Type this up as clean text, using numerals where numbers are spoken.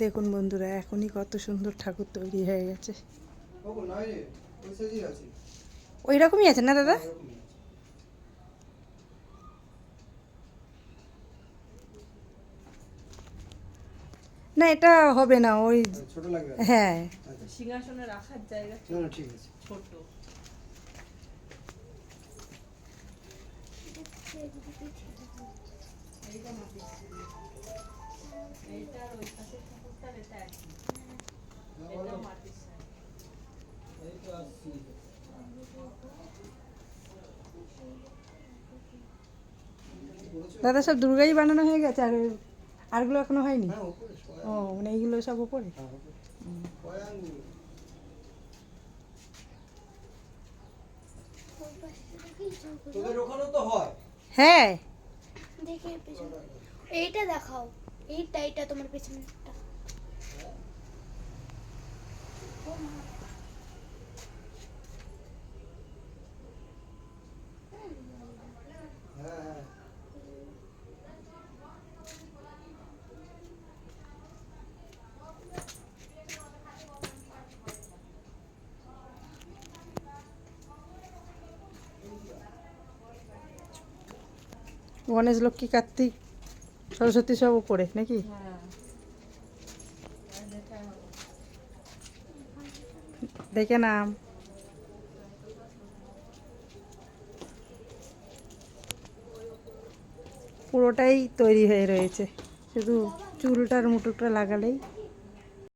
দেখুন বন্ধুরা, এখনই কত সুন্দর ঠাকুর তৈরি হয়ে গেছে। ওই রকমই আছে না দাদা? না, এটা হবে না, ওই ছোট লাগবে। হ্যাঁ, সিংহাসনে রাখার জায়গা ঠিক আছে, ছোট। দাদা সব দুর্গাই বানানো হয়ে গেছে, আর আরগুলো এখনো হয়নি? ও মানে এইগুলো সব উপরে। হ্যাঁ, দেখে পেছনে এইটা দেখাও, এইটা তোমার পেছনেরটা। গণেশ, লক্ষ্মী, কার্তিক, সরস্বতী সব উপরে নাকি? দেখে নাম। পুরোটাই তৈরি হয়ে রয়েছে, শুধু চুলটার মুটুকটা লাগালেই।